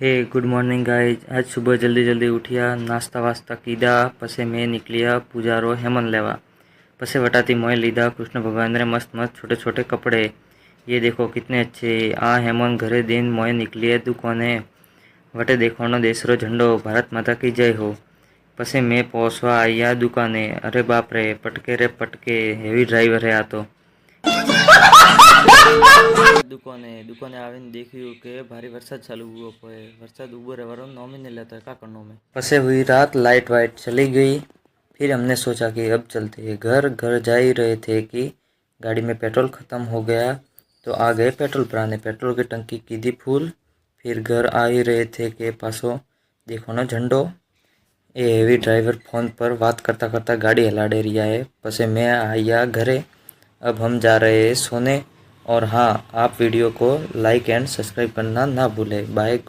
हे good morning guys. आज सुबह जल्दी जल्दी उठिया, नास्ता वास्ता कीधा, पछे मैं निकलिया पूजारो हेमन लेवा। पछे वटाती मोय लीधा कृष्ण भगवान रे मस्त मस्त छोटे छोटे कपड़े। ये देखो कितने अच्छे। आ हेमन घरे दिन मोय निकलिए दुकाने। वटे देखो देश रो झंडो, भारत माता की जय हो। पछे मैं पहुंचवा आया दुकाने। अरे बाप रे, पटके रे पटके, हेवी ड्राइवर है आ तो। दुकाने दुकाने आवीने देख्યું કે ભારે વરસાદ ચાલુ हुआ है। वरसाद उबो रहवारो नाम ही नहीं लेता है, का करनो में। पसे हुई रात, लाइट वाइट चली गई। फिर हमने सोचा कि अब चलते हैं घर। घर जा ही रहे थे कि गाड़ी में पेट्रोल ख़त्म हो गया, तो आ गए पेट्रोल भराने। पेट्रोल की टंकी की दी फुल। फिर घर आ ही रहे थे कि पासो देखो ना झंडो। ये हेवी ड्राइवर फोन पर बात करता करता गाड़ी हिला दे रिया है। पसे मैं आया घरे। अब हम जा रहे हैं सोने। और हाँ, आप वीडियो को लाइक एंड सब्सक्राइब करना ना भूलें। बाय।